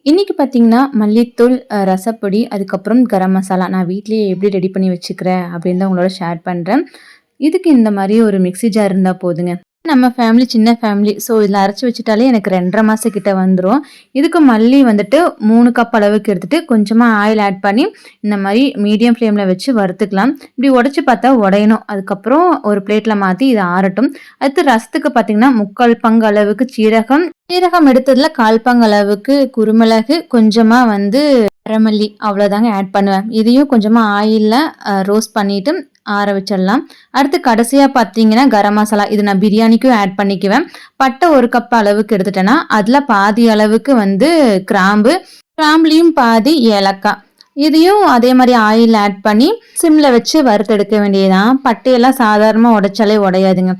இன்னைக்கு பார்த்தீங்கன்னா, மல்லித்தூள், ரசப்பொடி, அதுக்கப்புறம் கரம் மசாலா நான் வீட்லயே எப்படி ரெடி பண்ணி வச்சுக்கிறேன் அப்படின்னு தான் உங்களோட ஷேர் பண்றேன். இதுக்கு இந்த மாரி ஒரு மிக்ஸி ஜார் இருந்தா போதுங்க. நம்ம ஃபேமிலி சின்ன ஃபேமிலி. ஸோ இதில அரைச்சு வச்சுட்டாலே எனக்கு 2 1/2 மாசம் கிட்ட வந்துரும். இதுக்கு மல்லி வந்துட்டு 3 கப் அளவுக்கு எடுத்துட்டு, கொஞ்சமா ஆயில் ஆட் பண்ணி, இந்த மாரி மீடியம் ஃப்ளேம்ல வச்சு வறுத்துக்கலாம். இப்படி உடைச்சு பார்த்தா உடையணும். அதுக்கப்புறம் ஒரு பிளேட்ல மாத்தி இது ஆறட்டும். அடுத்து ரசத்துக்கு பார்த்தீங்கன்னா, 3/4 பங்கு அளவுக்கு சீரகம், சீரகம் எடுத்ததுல 1/4 பங்கு அளவுக்கு குருமிளகு, கொஞ்சமா வந்து வரமல்லி அவ்வளோதாங்க ஆட் பண்ணுவேன். இதையும் கொஞ்சமா ஆயில்ல ரோஸ்ட் பண்ணிட்டு ஆற வச்சிடலாம். அடுத்து கடைசியா பார்த்தீங்கன்னா, கரம் மசாலா. இது நான் பிரியாணிக்கும் ஆட் பண்ணிக்குவேன். பட்டை 1 கப் அளவுக்கு எடுத்துட்டேன்னா, அதில பாதி அளவுக்கு வந்து கிராம்பு, கிராம்புலயும் பாதி ஏலக்காய். இதையும் அதே மாரி ஆயில் ஆட் பண்ணி சிம்ல வச்சு வறுத்தெடுக்க வேண்டியதுதான். பட்டையெல்லாம் சாதாரணமா உடைச்சாலே உடையாதுங்க.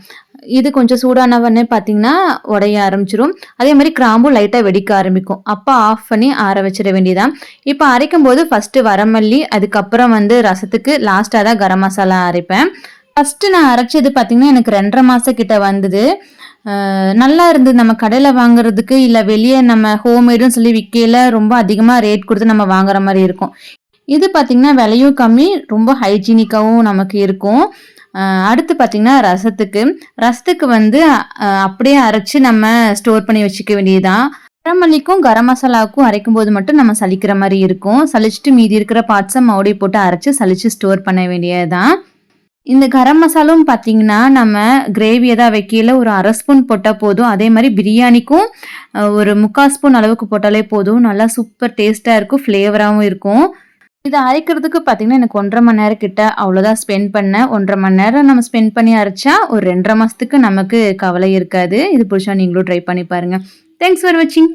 இது கொஞ்சம் சூடானவொன்னே பார்த்தீங்கன்னா, உடைய ஆரம்பிச்சுரும். அதே மாரி கிராம்பும் லைட்டா வெடிக்க ஆரம்பிக்கும். அப்ப ஆஃப் பண்ணி ஆற வச்சிட வேண்டியதுதான். இப்ப அரைக்கும்போது ஃபர்ஸ்ட்டு வரமல்லி, அதுக்கப்புறம் வந்து ரசத்துக்கு லாஸ்ட்டா தான் கரம் மசாலா அரைப்பேன். ஃபர்ஸ்ட்டு நான் அரைச்சது பார்த்தீங்கன்னா, எனக்கு 2 1/2 மாசம் கிட்ட வந்தது. நல்லா இருந்தது. நம்ம கடையில வாங்குறதுக்கு, இல்ல வெளிய நம்ம ஹோம்மேடுன்னு சொல்லி விக்கையில ரொம்ப அதிகமா ரேட் குடுத்து நம்ம வாங்குற மாரி இருக்கும். இது பார்த்தீங்கன்னா, விலையும் கம்மி, ரொம்ப ஹைஜீனிக்காவும் நமக்கு இருக்கும். அடுத்து பார்த்தீங்கன்னா, ரசத்துக்கு. ரசத்துக்கு வந்து அப்படியே அரைச்சு நம்ம ஸ்டோர் பண்ணி வச்சுக்க வேண்டியதுதான். வரமல்லிக்கும், கரம் மசாலாவுக்கும் அரைக்கும்போது மட்டும் நம்ம சலிக்கிற மாரி இருக்கும். சலிச்சுட்டு மீதி இருக்கிற பார்ட்ஸ மறுபடியும் போட்டு அரைச்சு சலிச்சு ஸ்டோர் பண்ண வேண்டியதுதான். இந்த கரம் மசாலும் பார்த்தீங்கன்னா, நம்ம கிரேவிய தான் வைக்கையில ஒரு 1/2 ஸ்பூன் போட்டா போதும். அதே மாரி பிரியாணிக்கும் ஒரு 3/4 ஸ்பூன் அளவுக்கு போட்டாலே போதும். நல்லா சூப்பர் டேஸ்ட்டா இருக்கும். ஃப்ளேவராவும் இருக்கும். இத அரைக்கிறதுக்கு பார்த்தீங்கன்னா, எனக்கு 1 1/2 மணி நேரம் கிட்ட அவ்வளோதான் ஸ்பெண்ட் பண்ணேன். 1 1/2 மணி நேரம் நம்ம ஸ்பெண்ட் பண்ணி அரைச்சா, ஒரு 2 1/2 மாசத்துக்கு நமக்கு கவலை இருக்காது. இது புடிச்சா நீங்களும் ட்ரை பண்ணி பாருங்க. தேங்க்ஸ் ஃபார் வாட்சிங்.